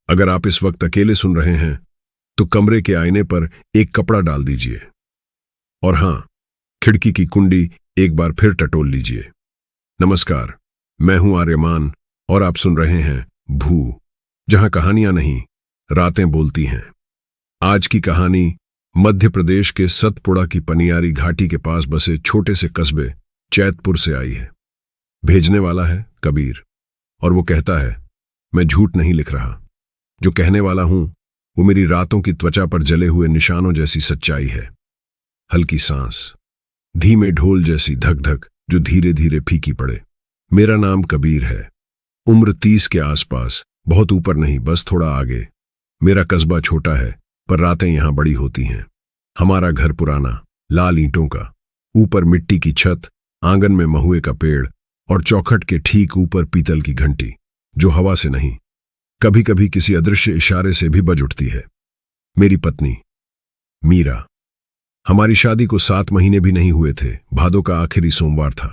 अगर आप इस वक्त अकेले सुन रहे हैं तो कमरे के आईने पर एक कपड़ा डाल दीजिए और हां, खिड़की की कुंडी एक बार फिर टटोल लीजिए। नमस्कार, मैं हूं आर्यमान और आप सुन रहे हैं भू, जहां कहानियां नहीं, रातें बोलती हैं। आज की कहानी मध्य प्रदेश के सतपुड़ा की पनियारी घाटी के पास बसे छोटे से कस्बे चैतपुर से आई है। भेजने वाला है कबीर और वो कहता है, मैं झूठ नहीं लिख रहा। जो कहने वाला हूं वो मेरी रातों की त्वचा पर जले हुए निशानों जैसी सच्चाई है। हल्की सांस, धीमे ढोल जैसी धक धक जो धीरे धीरे फीकी पड़े। मेरा नाम कबीर है, उम्र 30 के आसपास, बहुत ऊपर नहीं, बस थोड़ा आगे। मेरा कस्बा छोटा है पर रातें यहां बड़ी होती हैं। हमारा घर पुराना, लाल ईंटों का, ऊपर मिट्टी की छत, आंगन में महुए का पेड़ और चौखट के ठीक ऊपर पीतल की घंटी, जो हवा से नहीं, कभी कभी किसी अदृश्य इशारे से भी बज उठती है। मेरी पत्नी मीरा। हमारी शादी को 7 महीने भी नहीं हुए थे। भादों का आखिरी सोमवार था।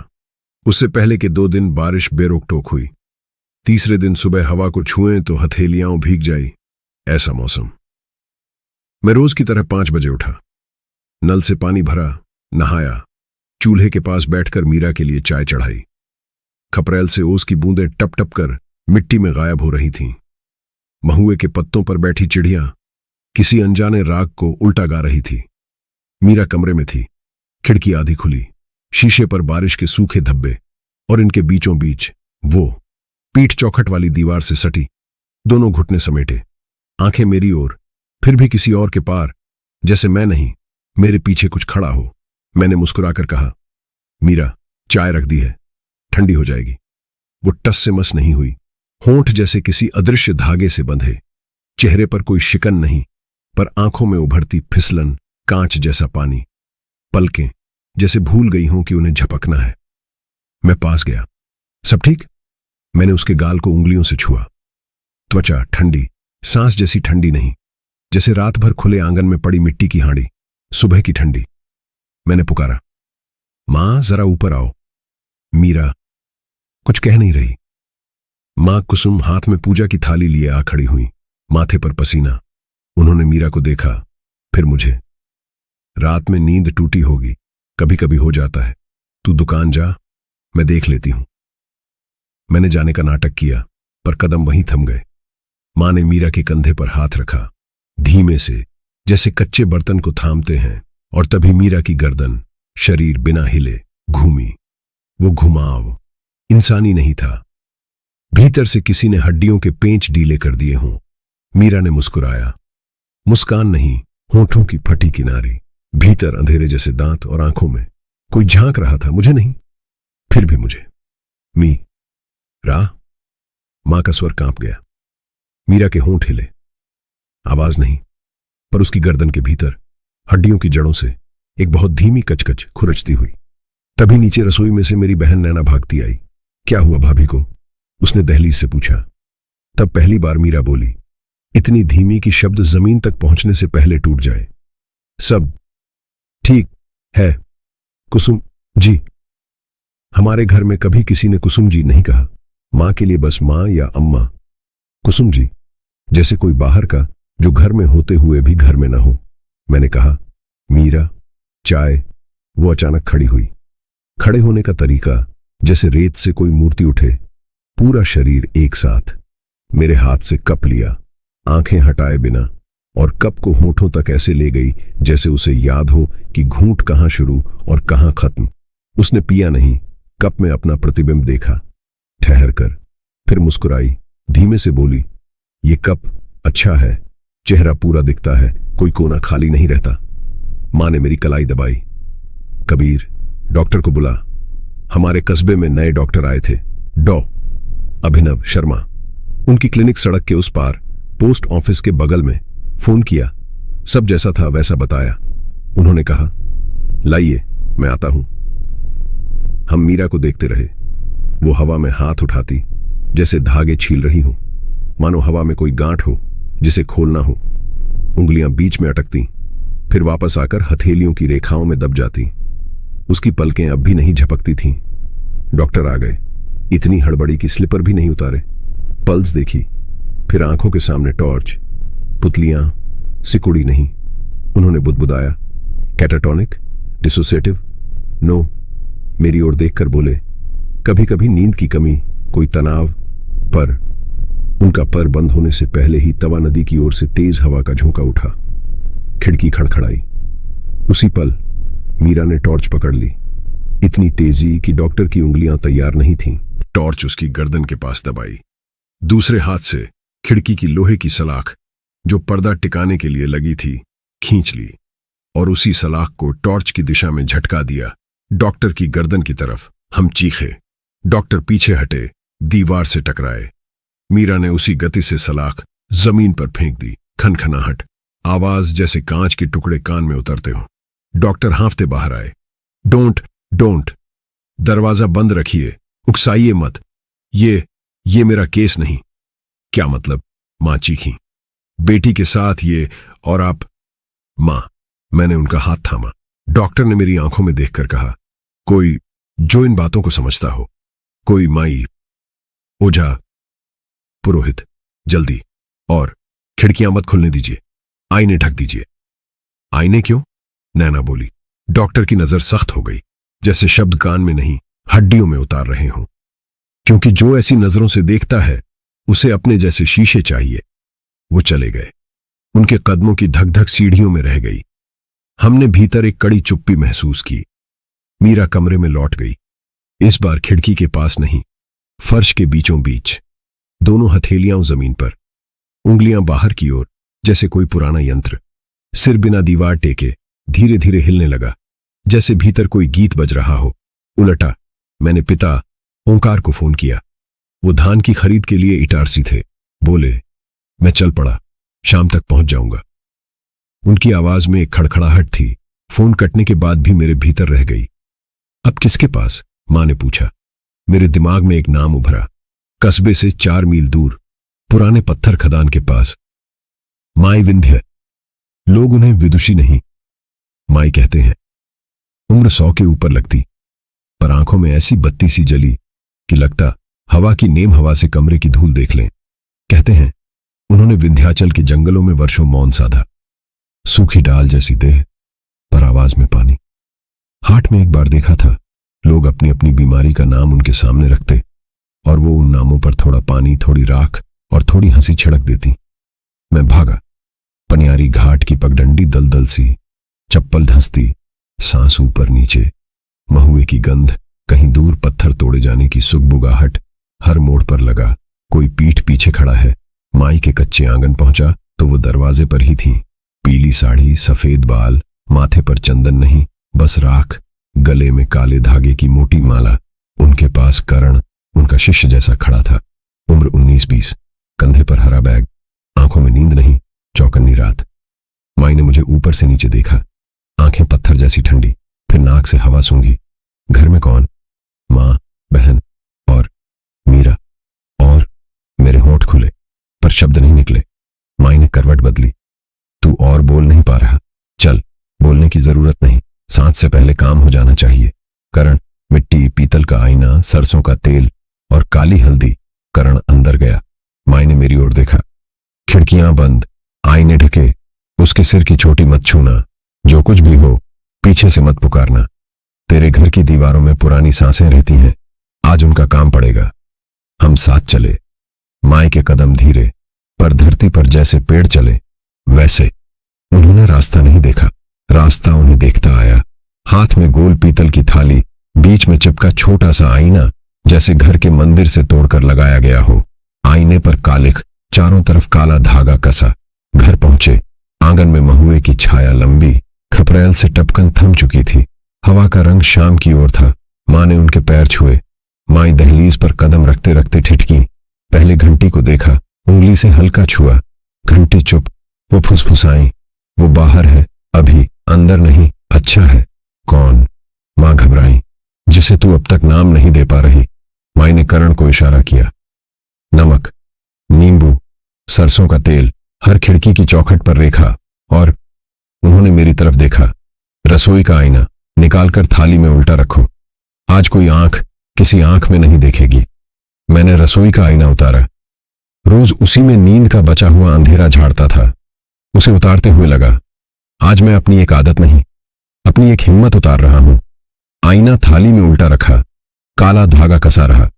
उससे पहले के 2 दिन बारिश बेरोक टोक हुई। तीसरे दिन सुबह हवा को छुएं तो हथेलियां भीग जाई, ऐसा मौसम। मैं रोज की तरह 5 बजे उठा, नल से पानी भरा, नहाया, चूल्हे के पास बैठकर मीरा के लिए चाय चढ़ाई। खपरेल से ओस की बूंदें टप टप कर मिट्टी में गायब हो रही थीं। महुए के पत्तों पर बैठी चिड़ियां किसी अनजाने राग को उल्टा गा रही थी। मीरा कमरे में थी, खिड़की आधी खुली, शीशे पर बारिश के सूखे धब्बे और इनके बीचों बीच वो पीठ चौखट वाली दीवार से सटी, दोनों घुटने समेटे, आंखें मेरी ओर, फिर भी किसी और के पार, जैसे मैं नहीं, मेरे पीछे कुछ खड़ा हो। मैंने मुस्कुराकर कहा, मीरा, चाय रख दी है, ठंडी हो जाएगी। वो टस से मस नहीं हुई, होंठ जैसे किसी अदृश्य धागे से बंधे, चेहरे पर कोई शिकन नहीं, पर आंखों में उभरती फिसलन, कांच जैसा पानी, पलकें जैसे भूल गई हों कि उन्हें झपकना है। मैं पास गया। सब ठीक? मैंने उसके गाल को उंगलियों से छुआ। त्वचा ठंडी, सांस जैसी ठंडी नहीं, जैसे रात भर खुले आंगन में पड़ी मिट्टी की हांडी, सुबह की ठंडी। मैंने पुकारा, मां जरा ऊपर आओ। मीरा कुछ कह नहीं रही। मां कुसुम हाथ में पूजा की थाली लिए आ खड़ी हुई, माथे पर पसीना। उन्होंने मीरा को देखा, फिर मुझे। रात में नींद टूटी होगी, कभी कभी हो जाता है। तू दुकान जा, मैं देख लेती हूं। मैंने जाने का नाटक किया, पर कदम वहीं थम गए। मां ने मीरा के कंधे पर हाथ रखा, धीमे से, जैसे कच्चे बर्तन को थामते हैं, और तभी मीरा की गर्दन, शरीर बिना हिले घूमी। वो घुमाव इंसानी नहीं था, भीतर से किसी ने हड्डियों के पेंच ढीले कर दिए हों। मीरा ने मुस्कुराया, मुस्कान नहीं, होठों की फटी किनारी, भीतर अंधेरे जैसे दांत और आंखों में कोई झांक रहा था, मुझे नहीं, फिर भी मुझे। रा। मां का स्वर कांप गया। मीरा के होंठ हिले, आवाज नहीं, पर उसकी गर्दन के भीतर हड्डियों की जड़ों से एक बहुत धीमी कचकच खुरचती हुई। तभी नीचे रसोई में से मेरी बहन नैना भागती आई। क्या हुआ भाभी को? उसने दहलीज से पूछा। तब पहली बार मीरा बोली, इतनी धीमी कि शब्द जमीन तक पहुंचने से पहले टूट जाए। सब ठीक है कुसुम जी। हमारे घर में कभी किसी ने कुसुम जी नहीं कहा। मां के लिए बस मां या अम्मा। कुसुम जी, जैसे कोई बाहर का जो घर में होते हुए भी घर में ना हो। मैंने कहा, मीरा, चाय। वो अचानक खड़ी हुई। खड़े होने का तरीका जैसे रेत से कोई मूर्ति उठे, पूरा शरीर एक साथ। मेरे हाथ से कप लिया, आंखें हटाए बिना, और कप को होठों तक ऐसे ले गई जैसे उसे याद हो कि घूंट कहां शुरू और कहां खत्म। उसने पिया नहीं, कप में अपना प्रतिबिंब देखा, ठहर कर, फिर मुस्कुराई, धीमे से बोली, ये कप अच्छा है, चेहरा पूरा दिखता है, कोई कोना खाली नहीं रहता। मां ने मेरी कलाई दबाई। कबीर, डॉक्टर को बुला। हमारे कस्बे में नए डॉक्टर आए थे, डॉ अभिनव शर्मा। उनकी क्लिनिक सड़क के उस पार, पोस्ट ऑफिस के बगल में। फोन किया, सब जैसा था वैसा बताया। उन्होंने कहा, लाइए, मैं आता हूं। हम मीरा को देखते रहे। वो हवा में हाथ उठाती, जैसे धागे छील रही हो, मानो हवा में कोई गांठ हो जिसे खोलना हो। उंगलियां बीच में अटकती, फिर वापस आकर हथेलियों की रेखाओं में दब जाती। उसकी पलकें अब भी नहीं झपकती थीं। डॉक्टर आ गए। इतनी हड़बड़ी की स्लीपर भी नहीं उतारे। पल्स देखी, फिर आंखों के सामने टॉर्च, पुतलियां, सिकुड़ी नहीं। उन्होंने बुदबुदाया, कैटाटोनिक, डिसोसिएटिव? नो। मेरी ओर देखकर बोले, कभी कभी नींद की कमी, कोई तनाव। पर उनका पर बंद होने से पहले ही तवा नदी की ओर से तेज हवा का झोंका उठा। खिड़की खड़खड़ाई। उसी पल मीरा ने टॉर्च पकड़ ली, इतनी तेजी कि डॉक्टर की उंगलियां तैयार नहीं थीं। टॉर्च उसकी गर्दन के पास दबाई। दूसरे हाथ से खिड़की की लोहे की सलाख, जो पर्दा टिकाने के लिए लगी थी, खींच ली और उसी सलाख को टॉर्च की दिशा में झटका दिया, डॉक्टर की गर्दन की तरफ। हम चीखे। डॉक्टर पीछे हटे, दीवार से टकराए। मीरा ने उसी गति से सलाख जमीन पर फेंक दी। खनखनाहट, आवाज जैसे कांच के टुकड़े कान में उतरते हो। डॉक्टर हांफते बाहर आए। डोंट डोंट, दरवाजा बंद रखिए, उकसाइए मत। ये मेरा केस नहीं। क्या मतलब? मां चीखी। बेटी के साथ ये, और आप? मां, मैंने उनका हाथ थामा। डॉक्टर ने मेरी आंखों में देखकर कहा, कोई जो इन बातों को समझता हो, कोई माई, ओझा, पुरोहित, जल्दी। और खिड़कियां मत खुलने दीजिए, आईने ढक दीजिए। आईने क्यों? नैना बोली। डॉक्टर की नजर सख्त हो गई, जैसे शब्द कान में नहीं, हड्डियों में उतार रहे हों। क्योंकि जो ऐसी नजरों से देखता है, उसे अपने जैसे शीशे चाहिए। वो चले गए। उनके कदमों की धक धक सीढ़ियों में रह गई। हमने भीतर एक कड़ी चुप्पी महसूस की। मीरा कमरे में लौट गई। इस बार खिड़की के पास नहीं, फर्श के बीचों बीच, दोनों हथेलियां जमीन पर, उंगलियां बाहर की ओर, जैसे कोई पुराना यंत्र। सिर बिना दीवार टेके धीरे धीरे हिलने लगा, जैसे भीतर कोई गीत बज रहा हो। उलटा। मैंने पिता ओंकार को फोन किया। वो धान की खरीद के लिए इटारसी थे। बोले, मैं चल पड़ा, शाम तक पहुंच जाऊंगा। उनकी आवाज में एक खड़खड़ाहट थी, फोन कटने के बाद भी मेरे भीतर रह गई। अब किसके पास? मां ने पूछा। मेरे दिमाग में एक नाम उभरा, कस्बे से 4 मील दूर, पुराने पत्थर खदान के पास। माई विंध्य। लोग उन्हें विदुषी नहीं, माई कहते हैं। उम्र 100 के ऊपर लगती, पर आंखों में ऐसी बत्ती सी जली कि लगता हवा की नेम हवा से कमरे की धूल देख लें। कहते हैं उन्होंने विंध्याचल के जंगलों में वर्षों मौन साधा। सूखी डाल जैसी देह, पर आवाज में पानी। हाट में एक बार देखा था, लोग अपनी अपनी बीमारी का नाम उनके सामने रखते और वो उन नामों पर थोड़ा पानी, थोड़ी राख और थोड़ी हंसी छिड़क देती। मैं भागा। पनियारी घाट की पगडंडी दलदल सी, चप्पल धंसती, सांस ऊपर नीचे, महुए की गंध, कहीं दूर पत्थर तोड़े जाने की सुगबुगाहट। हर मोड़ पर लगा कोई पीठ पीछे खड़ा है। माई के कच्चे आंगन पहुंचा तो वो दरवाजे पर ही थी। पीली साड़ी, सफेद बाल, माथे पर चंदन नहीं, बस राख, गले में काले धागे की मोटी माला। उनके पास करण, उनका शिष्य जैसा खड़ा था। उम्र 19-20, कंधे पर हरा बैग, आंखों में नींद नहीं, चौकन्नी रात। माई ने मुझे ऊपर से नीचे देखा, आंखें पत्थर जैसी ठंडी, फिर नाक से हवा सूंघी। घर में कौन? मां, बहन और मीरा। और मेरे होंठ खुले, पर शब्द नहीं निकले। माई ने करवट बदली। तू और बोल नहीं पा रहा? चल, बोलने की जरूरत नहीं, सांस से पहले काम हो जाना चाहिए। करण, मिट्टी, पीतल का आईना, सरसों का तेल और काली हल्दी। करण अंदर गया। माई ने मेरी ओर देखा। खिड़कियां बंद, आईने ढके। उसके सिर की चोटी मत छूना, जो कुछ भी हो पीछे से मत पुकारना। तेरे घर की दीवारों में पुरानी सांसें रहती हैं, आज उनका काम पड़ेगा। हम साथ चले। माई के कदम धीरे, पर धरती पर जैसे पेड़ चले वैसे। उन्होंने रास्ता नहीं देखा, रास्ता उन्हें देखता आया। हाथ में गोल पीतल की थाली, बीच में चिपका छोटा सा आईना, जैसे घर के मंदिर से तोड़कर लगाया गया हो। आईने पर कालिख, चारों तरफ काला धागा कसा। घर पहुंचे। आंगन में महुए की छाया लंबी खपरेल से टपकन थम चुकी थी। हवा का रंग शाम की ओर था। मां ने उनके पैर छुए। माई दहलीज पर कदम रखते रखते ठिठकी। पहले घंटी को देखा, उंगली से हल्का छुआ। घंटी चुप। वो फुसफुसाई, वो बाहर है, अभी अंदर नहीं। अच्छा है। कौन? मां घबराई। जिसे तू अब तक नाम नहीं दे पा रही। माई ने करण को इशारा किया। नमक, नींबू, सरसों का तेल, हर खिड़की की चौखट पर रेखा। और उन्होंने मेरी तरफ देखा। रसोई का आईना निकालकर थाली में उल्टा रखो, आज कोई आंख किसी आंख में नहीं देखेगी। मैंने रसोई का आईना उतारा। रोज उसी में नींद का बचा हुआ अंधेरा झाड़ता था। उसे उतारते हुए लगा, आज मैं अपनी एक आदत नहीं, अपनी एक हिम्मत उतार रहा हूं। आईना थाली में उल्टा रखा, काला धागा कसा रहा।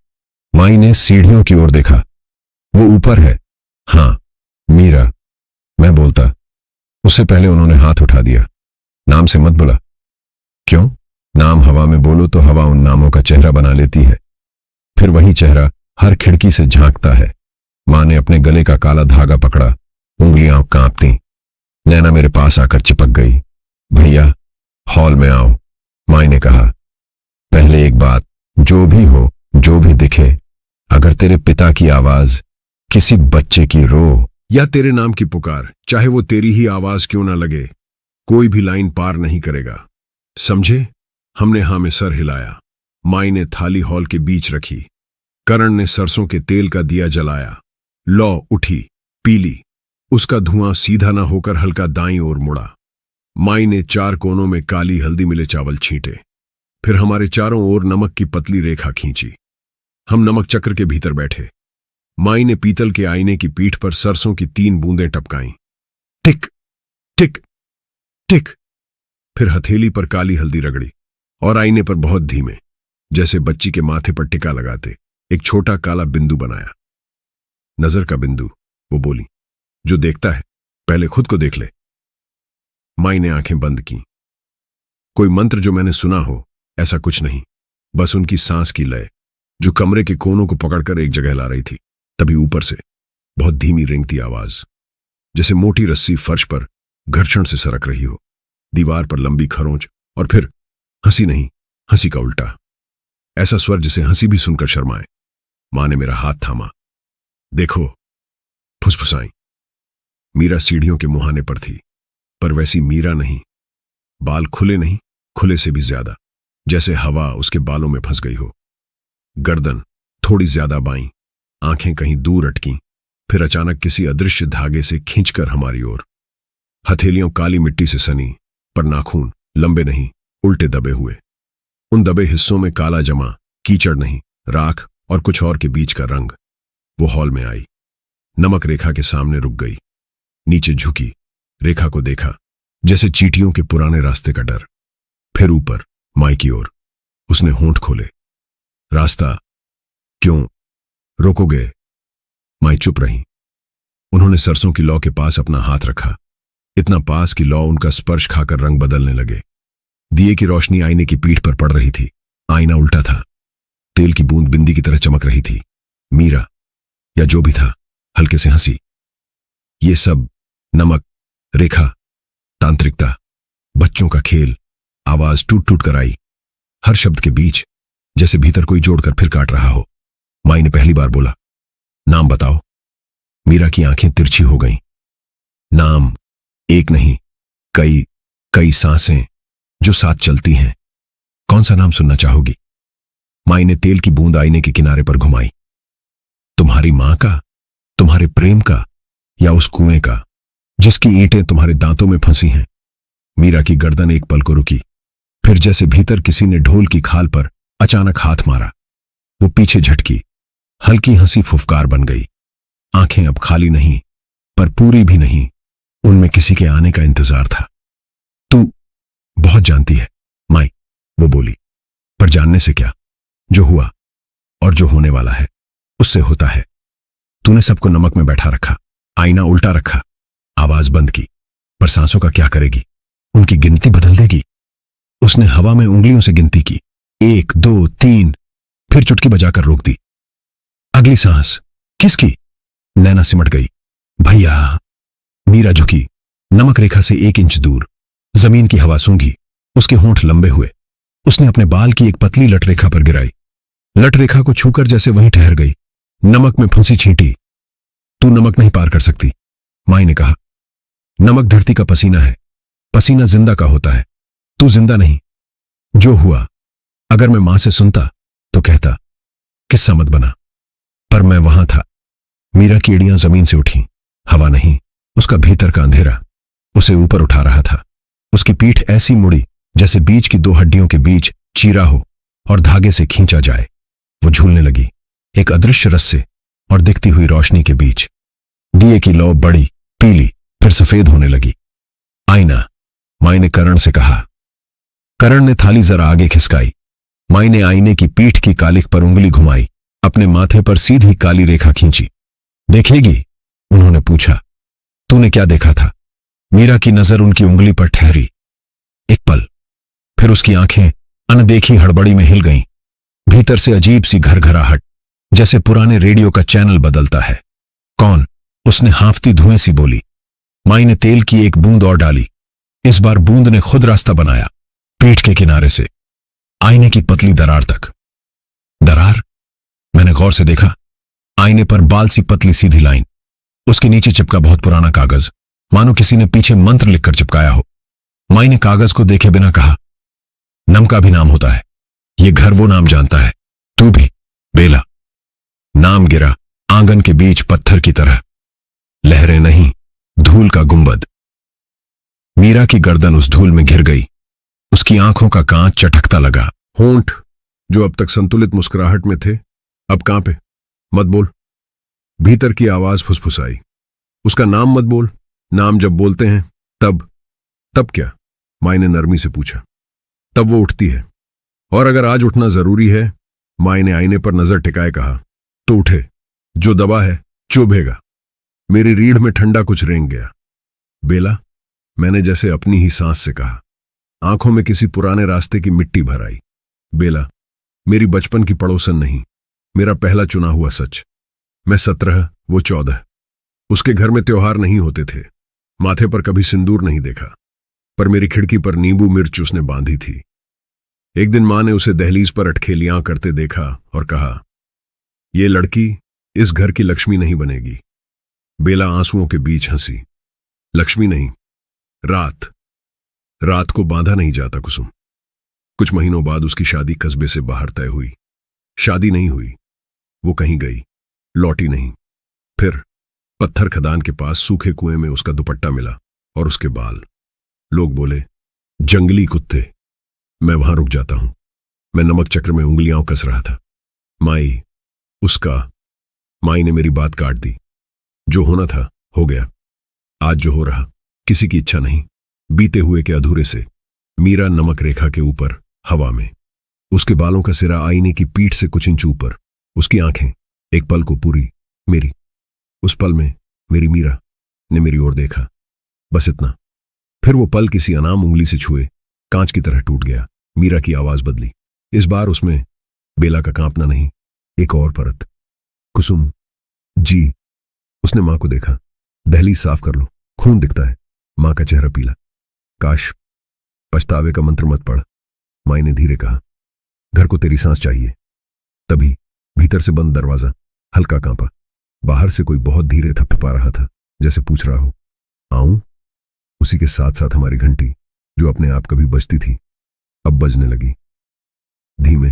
माई ने सीढ़ियों की ओर देखा। वो ऊपर है। हां, मीरा, मैं बोलता। उससे पहले उन्होंने हाथ उठा दिया। नाम से मत बुला। क्यों? नाम हवा में बोलो तो हवा उन नामों का चेहरा बना लेती है, फिर वही चेहरा हर खिड़की से झांकता है। मां ने अपने गले का काला धागा पकड़ा, उंगलियां कांपती। नैना मेरे पास आकर चिपक गई। भैया, हॉल में आओ, माई ने कहा। पहले एक बात, जो भी हो, जो भी दिखे, अगर तेरे पिता की आवाज किसी बच्चे की रो या तेरे नाम की पुकार, चाहे वो तेरी ही आवाज क्यों ना लगे, कोई भी लाइन पार नहीं करेगा, समझे? हमने हां में सर हिलाया। माई ने थाली हॉल के बीच रखी। करण ने सरसों के तेल का दिया जलाया। लौ उठी, पीली। उसका धुआं सीधा ना होकर हल्का दाईं ओर मुड़ा। माई ने 4 कोनों में काली हल्दी मिले चावल छींटे। फिर हमारे चारों ओर नमक की पतली रेखा खींची। हम नमक चक्र के भीतर बैठे। माई ने पीतल के आईने की पीठ पर सरसों की 3 बूंदें टपकाईं। टिक टिक टिक। फिर हथेली पर काली हल्दी रगड़ी और आईने पर बहुत धीमे, जैसे बच्ची के माथे पर टिका लगाते, एक छोटा काला बिंदु बनाया। नजर का बिंदु, वो बोली। जो देखता है पहले खुद को देख ले। माई ने आंखें बंद की। कोई मंत्र जो मैंने सुना हो, ऐसा कुछ नहीं, बस उनकी सांस की लय जो कमरे के कोनों को पकड़कर एक जगह ला रही थी। तभी ऊपर से बहुत धीमी रेंगती आवाज, जैसे मोटी रस्सी फर्श पर घर्षण से सरक रही हो। दीवार पर लंबी खरोंच, और फिर हंसी नहीं, हंसी का उल्टा, ऐसा स्वर जिसे हंसी भी सुनकर शर्माए। मां ने मेरा हाथ थामा। देखो, फुसफुसाई। मीरा सीढ़ियों के मुहाने पर थी, पर वैसी मीरा नहीं। बाल खुले नहीं, खुले से भी ज्यादा, जैसे हवा उसके बालों में फंस गई हो। गर्दन थोड़ी ज्यादा बाईं, आंखें कहीं दूर अटकी, फिर अचानक किसी अदृश्य धागे से खींचकर हमारी ओर। हथेलियों काली मिट्टी से सनी, पर नाखून लंबे नहीं, उल्टे दबे हुए। उन दबे हिस्सों में काला जमा, कीचड़ नहीं, राख और कुछ और के बीच का रंग। वो हॉल में आई, नमक रेखा के सामने रुक गई, नीचे झुकी, रेखा को देखा, जैसे चींटियों के पुराने रास्ते का डर। फिर ऊपर माई की ओर। उसने होंठ खोले। रास्ता क्यों रोकोगे? माई चुप रही। उन्होंने सरसों की लौ के पास अपना हाथ रखा, इतना पास कि लौ उनका स्पर्श खाकर रंग बदलने लगे। दिए की रोशनी आईने की पीठ पर पड़ रही थी। आईना उल्टा था, तेल की बूंद बिंदी की तरह चमक रही थी। मीरा, या जो भी था, हल्के से हंसी। ये सब नमक, रेखा, तांत्रिकता, बच्चों का खेल। आवाज टूट टूट कर आई, हर शब्द के बीच जैसे भीतर कोई जोड़कर फिर काट रहा हो। माई ने पहली बार बोला, नाम बताओ। मीरा की आंखें तिरछी हो गईं। नाम एक नहीं, कई कई सांसें जो साथ चलती हैं। कौन सा नाम सुनना चाहोगी? माई ने तेल की बूंद आईने के किनारे पर घुमाई। तुम्हारी मां का, तुम्हारे प्रेम का, या उस कुएं का जिसकी ईंटें तुम्हारे दांतों में फंसी हैं? मीरा की गर्दन एक पल को रुकी, फिर जैसे भीतर किसी ने ढोल की खाल पर अचानक हाथ मारा। वो पीछे झटकी, हल्की हंसी फुफकार बन गई। आंखें अब खाली नहीं, पर पूरी भी नहीं, उनमें किसी के आने का इंतजार था। तू बहुत जानती है माई, वो बोली, पर जानने से क्या? जो हुआ और जो होने वाला है उससे होता है। तूने सबको नमक में बैठा रखा, आईना उल्टा रखा, आवाज बंद की, पर सांसों का क्या करेगी? उनकी गिनती बदल देगी। उसने हवा में उंगलियों से गिनती की, 1 2 3, फिर चुटकी बजाकर रोक दी। अगली सांस किसकी? नैना सिमट गई। भैया। मीरा झुकी, नमक रेखा से 1 इंच दूर। जमीन की हवा सूंघी, उसके होंठ लंबे हुए। उसने अपने बाल की एक पतली लट रेखा पर गिराई। लट रेखा को छूकर जैसे वहीं ठहर गई, नमक में फंसी छींटी। तू नमक नहीं पार कर सकती, माई ने कहा। नमक धरती का पसीना है, पसीना जिंदा का होता है, तू जिंदा नहीं। जो हुआ, अगर मैं मां से सुनता तो कहता किस्सा मत बना, पर मैं वहां था। मीरा की एड़ियां जमीन से उठी, हवा नहीं, उसका भीतर का अंधेरा उसे ऊपर उठा रहा था। उसकी पीठ ऐसी मुड़ी जैसे बीच की 2 हड्डियों के बीच चीरा हो और धागे से खींचा जाए। वो झूलने लगी, एक अदृश्य रस से और दिखती हुई रोशनी के बीच दिए की लौ बड़ी, पीली, फिर सफेद होने लगी। आईना, माई ने करण से कहा। करण ने थाली जरा आगे खिसकाई। माई ने आईने की पीठ की कालिख पर उंगली घुमाई, अपने माथे पर सीधी काली रेखा खींची। देखेगी? उन्होंने पूछा। तूने क्या देखा था? मीरा की नजर उनकी उंगली पर ठहरी। एक पल, फिर उसकी आंखें अनदेखी हड़बड़ी में हिल गईं। भीतर से अजीब सी घरघराहट, जैसे पुराने रेडियो का चैनल बदलता है। कौन? उसने हांफती धुएं सी बोली। माई ने तेल की एक बूंद और डाली। इस बार बूंद ने खुद रास्ता बनाया, पीठ के किनारे से आईने की पतली दरार तक। दरार? मैंने गौर से देखा। आईने पर बाल सी पतली सीधी लाइन, उसके नीचे चिपका बहुत पुराना कागज, मानो किसी ने पीछे मंत्र लिखकर चिपकाया हो। माई ने कागज को देखे बिना कहा, नम का भी नाम होता है। ये घर वो नाम जानता है, तू भी, बेला। नाम गिरा आंगन के बीच पत्थर की तरह। लहरें नहीं, धूल का गुंबद। मीरा की गर्दन उस धूल में घिर गई। उसकी आंखों का कांच चटकता लगा। होंठ, जो अब तक संतुलित मुस्कुराहट में थे, अब कांपे। मत बोल। भीतर की आवाज फुसफुसाई। उसका नाम मत बोल। नाम जब बोलते हैं तब क्या? माई ने नरमी से पूछा। तब वो उठती है। और अगर आज उठना जरूरी है, माई ने आईने पर नजर टिकाए कहा, तो उठे। जो दबा है चुभेगा। मेरी रीढ़ में ठंडा कुछ रेंग गया। बेला, मैंने जैसे अपनी ही सांस से कहा। आंखों में किसी पुराने रास्ते की मिट्टी भर आई। बेला, मेरी बचपन की पड़ोसन नहीं, मेरा पहला चुना हुआ सच। मैं 17, वो 14। उसके घर में त्योहार नहीं होते थे, माथे पर कभी सिंदूर नहीं देखा, पर मेरी खिड़की पर नींबू मिर्च उसने बांधी थी। एक दिन मां ने उसे दहलीज पर अटखेलियां करते देखा और कहा, ये लड़की इस घर की लक्ष्मी नहीं बनेगी। बेला आंसुओं के बीच हंसी। लक्ष्मी नहीं, रात को बांधा नहीं जाता कुसुम। कुछ महीनों बाद उसकी शादी कस्बे से बाहर तय हुई। शादी नहीं हुई, वो कहीं गई, लौटी नहीं। फिर पत्थर खदान के पास सूखे कुएं में उसका दुपट्टा मिला और उसके बाल। लोग बोले, जंगली कुत्ते। मैं वहां रुक जाता हूं। मैं नमक चक्र में उंगलियां कस रहा था। माई ने मेरी बात काट दी। जो होना था हो गया। आज जो हो रहा, किसी की इच्छा नहीं, बीते हुए के अधूरे से। मीरा नमक रेखा के ऊपर, हवा में। उसके बालों का सिरा आईने की पीठ से कुछ इंच ऊपर। उसकी आंखें एक पल को पूरी मेरी। उस पल में मेरी मीरा ने मेरी ओर देखा, बस इतना। फिर वो पल किसी अनाम उंगली से छुए कांच की तरह टूट गया। मीरा की आवाज बदली। इस बार उसमें बेला का कांपना नहीं, एक और परत। कुसुम जी। उसने मां को देखा। दहलीज साफ कर लो, खून दिखता है। मां का चेहरा पीला। काश पछतावे का मंत्र मत पढ़, माई ने धीरे कहा। घर को तेरी सांस चाहिए। तभी भीतर से बंद दरवाजा हल्का कांपा। बाहर से कोई बहुत धीरे थपथपा रहा था, जैसे पूछ रहा हो, आऊं? उसी के साथ साथ हमारी घंटी, जो अपने आप कभी बजती थी, अब बजने लगी। धीमे,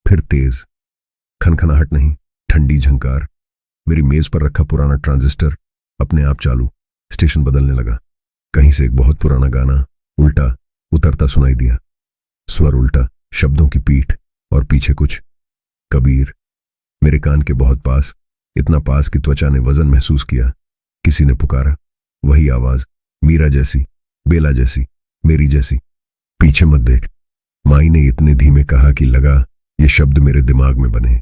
फिर तेज। खनखनाहट नहीं, ठंडी झंकार। मेरी मेज पर रखा पुराना ट्रांजिस्टर अपने आप चालू। स्टेशन बदलने लगा। कहीं से एक बहुत पुराना गाना उल्टा उतरता सुनाई दिया। स्वर उल्टा, शब्दों की पीठ, और पीछे कुछ, कबीर। मेरे कान के बहुत पास, इतना पास कि त्वचा ने वजन महसूस किया। किसी ने पुकारा। वही आवाज, मीरा जैसी, बेला जैसी, मेरी जैसी। पीछे मत देख। माई ने इतने धीमे कहा कि लगा ये शब्द मेरे दिमाग में बने।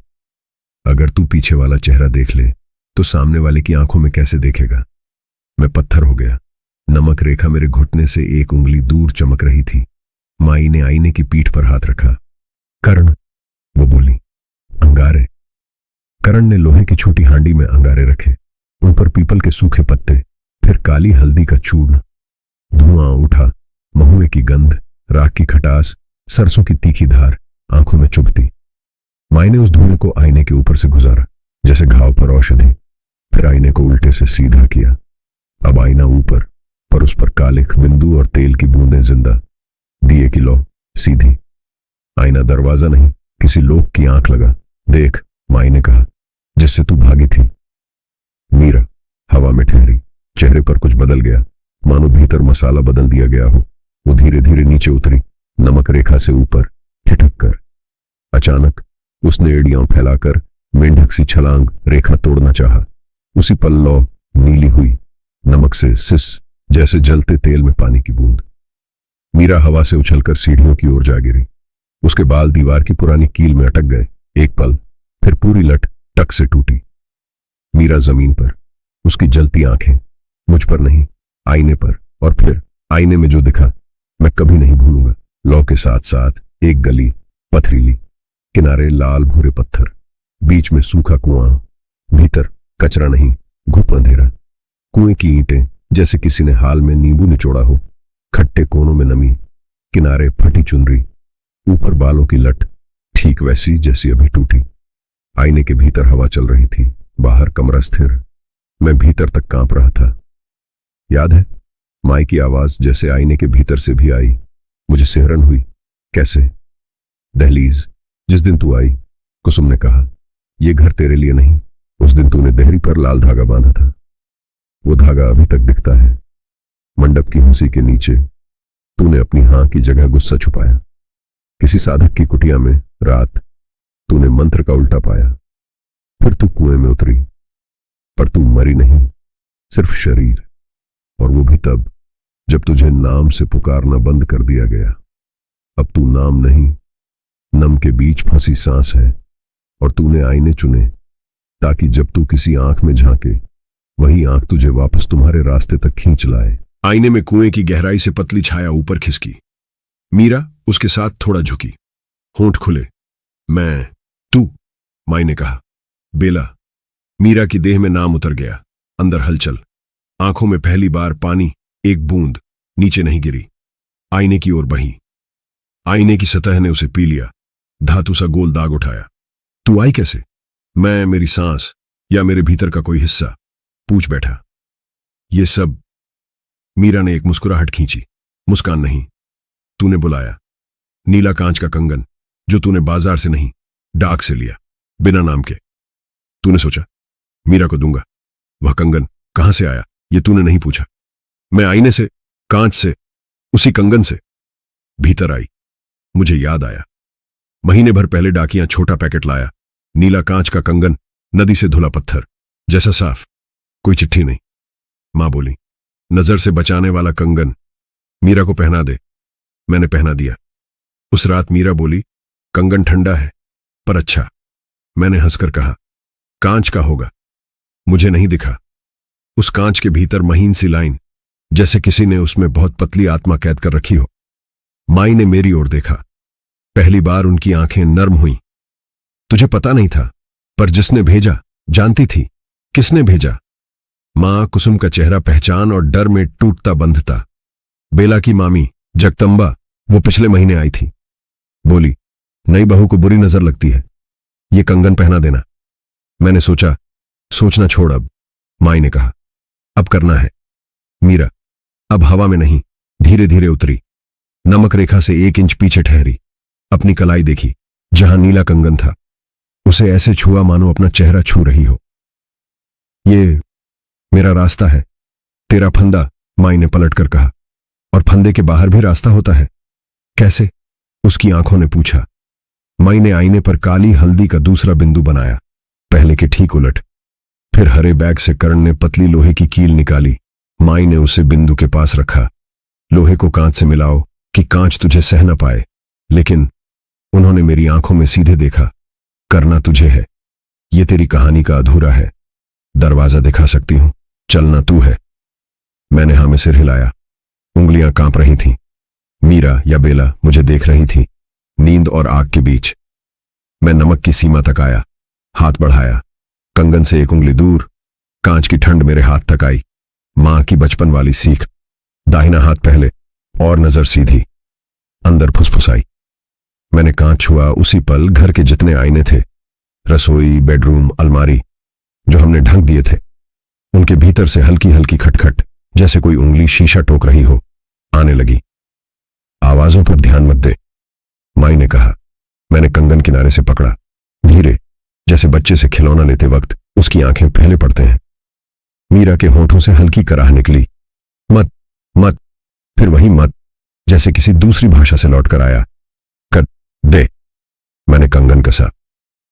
अगर तू पीछे वाला चेहरा देख ले तो सामने वाले की आंखों में कैसे देखेगा? मैं पत्थर हो गया। नमक रेखा मेरे घुटने से एक उंगली दूर चमक रही थी। माई ने आईने की पीठ पर हाथ रखा। कर्ण, वो बोली। अंगारे। करण ने लोहे की छोटी हांडी में अंगारे रखे। उन पर पीपल के सूखे पत्ते, फिर काली हल्दी का चूर्ण। धुआं उठा, महुए की गंध, राख की खटास, सरसों की तीखी धार आंखों में चुभती। माई ने उस धुएं को आईने के ऊपर से गुजारा, जैसे घाव पर औषधि। फिर आईने को उल्टे से सीधा किया। अब आईना ऊपर, पर उस पर कालिख, बिंदु और तेल की बूंदें जिंदा। दिए की लौ सीधी। आईना दरवाजा नहीं, किसी लोक की आंख लगा। देख, माई ने कहा, जिससे तू भागी थी। मीरा हवा में ठहरी। चेहरे पर कुछ बदल गया, मानो भीतर मसाला बदल दिया गया हो। वो धीरे धीरे नीचे उतरी, नमक रेखा से ऊपर ठिठक कर। अचानक उसने एड़ियां फैलाकर मेंढक सी छलांग रेखा तोड़ना चाहा। उसी पल लौ नीली हुई, नमक से सिस जैसे जलते तेल में पानी की बूंद। मीरा हवा से उछलकर सीढ़ियों की ओर जा गिरी। उसके बाल दीवार की पुरानी कील में अटक गए। एक पल, फिर पूरी लट टक से टूटी। मीरा जमीन पर, उसकी जलती आंखें मुझ पर नहीं, आईने पर, और फिर आईने में जो दिखा मैं कभी नहीं भूलूंगा। लौ के साथ साथ एक गली, पथरीली, किनारे लाल भूरे पत्थर, बीच में सूखा कुआं, भीतर कचरा नहीं, घुप अंधेरा। कुएं की ईंटें जैसे किसी ने हाल में नींबू निचोड़ा हो, खट्टे कोनों में नमी, किनारे फटी चुनरी, ऊपर बालों की लट ठीक वैसी जैसी अभी टूटी। आईने के भीतर हवा चल रही थी, बाहर कमरा स्थिर। मैं भीतर तक कांप रहा था। याद है, माई की आवाज जैसे आईने के भीतर से भी आई। मुझे सिहरन हुई। कैसे? दहलीज, जिस दिन तू आई, कुसुम ने कहा, यह घर तेरे लिए नहीं। उस दिन तूने देहरी पर लाल धागा बांधा था। वो धागा अभी तक दिखता है। मंडप की हंसी के नीचे तूने अपनी हां की जगह गुस्सा छुपाया। किसी साधक की कुटिया में रात तूने मंत्र का उल्टा पाया। फिर तू कुएं में उतरी, पर तू मरी नहीं, सिर्फ शरीर। और वो भी तब जब तुझे नाम से पुकारना बंद कर दिया गया। अब तू नाम नहीं, नम के बीच फंसी सांस है। और तूने आईने चुने ताकि जब तू किसी आंख में झांके, वही आंख तुझे वापस तुम्हारे रास्ते तक खींच लाए। आईने में कुएं की गहराई से पतली छाया ऊपर खिसकी। मीरा उसके साथ थोड़ा झुकी, होंठ खुले। मैं, तू, माई ने कहा। बेला। मीरा की देह में नाम उतर गया, अंदर हलचल। आंखों में पहली बार पानी, एक बूंद नीचे नहीं गिरी, आईने की ओर बही। आईने की सतह ने उसे पी लिया, धातु सा गोल दाग उठाया। तू आई कैसे? मैं, मेरी सांस, या मेरे भीतर का कोई हिस्सा? पूछ बैठा। ये सब। मीरा ने एक मुस्कुराहट खींची। मुस्कान नहीं, तूने बुलाया। नीला कांच का कंगन, जो तूने बाजार से नहीं, डाक से लिया, बिना नाम के। तूने सोचा मीरा को दूंगा। वह कंगन कहां से आया, यह तूने नहीं पूछा। मैं आईने से, कांच से, उसी कंगन से भीतर आई। मुझे याद आया, महीने भर पहले डाकिया छोटा पैकेट लाया। नीला कांच का कंगन, नदी से धुला पत्थर जैसा साफ, कोई चिट्ठी नहीं। मां बोली, नजर से बचाने वाला कंगन, मीरा को पहना दे। मैंने पहना दिया। उस रात मीरा बोली, कंगन ठंडा है पर अच्छा। मैंने हंसकर कहा, कांच का होगा। मुझे नहीं दिखा। उस कांच के भीतर महीन सी लाइन, जैसे किसी ने उसमें बहुत पतली आत्मा कैद कर रखी हो। माई ने मेरी ओर देखा। पहली बार उनकी आंखें नर्म हुईं। तुझे पता नहीं था, पर जिसने भेजा जानती थी। किसने भेजा? मां कुसुम का चेहरा पहचान और डर में टूटता बंधता। बेला की मामी जगदंबा, वो पिछले महीने आई थी। बोली, नई बहू को बुरी नजर लगती है, ये कंगन पहना देना। मैंने सोचा, सोचना छोड़ अब। माई ने कहा, अब करना है। मीरा अब हवा में नहीं, धीरे धीरे उतरी। नमक रेखा से 1 इंच पीछे ठहरी। अपनी कलाई देखी, जहां नीला कंगन था। उसे ऐसे छुआ मानो अपना चेहरा छू रही हो। ये मेरा रास्ता है, तेरा फंदा, माई ने पलटकर कहा। और फंदे के बाहर भी रास्ता होता है? कैसे? उसकी आंखों ने पूछा। माई ने आईने पर काली हल्दी का दूसरा बिंदु बनाया, पहले के ठीक उलट। फिर हरे बैग से कर्ण ने पतली लोहे की कील निकाली। माई ने उसे बिंदु के पास रखा। लोहे को कांच से मिलाओ कि कांच तुझे सह न पाए। लेकिन उन्होंने मेरी आंखों में सीधे देखा। करना तुझे है, ये तेरी कहानी का अधूरा है। दरवाजा दिखा सकती हूं, चलना तू है। मैंने हां में सिर हिलाया। उंगलियां कांप रही थीं। मीरा या बेला मुझे देख रही थी, नींद और आग के बीच। मैं नमक की सीमा तक आया, हाथ बढ़ाया। कंगन से 1 उंगली दूर, कांच की ठंड मेरे हाथ तक आई। मां की बचपन वाली सीख, दाहिना हाथ पहले और नजर सीधी। अंदर फुसफुसाई। मैंने कांच छुआ। उसी पल घर के जितने आईने थे, रसोई, बेडरूम, अलमारी, जो हमने ढक दिए थे, उनके भीतर से हल्की हल्की खटखट, जैसे कोई उंगली शीशा टोक रही हो, आने लगी। आवाजों पर ध्यान मत दे, माई ने कहा। मैंने कंगन किनारे से पकड़ा, धीरे, जैसे बच्चे से खिलौना लेते वक्त उसकी आंखें फैले पड़ते हैं। मीरा के होंठों से हल्की कराह निकली, मत मत। फिर वही मत, जैसे किसी दूसरी भाषा से लौट कर आया, कर दे। मैंने कंगन कसा।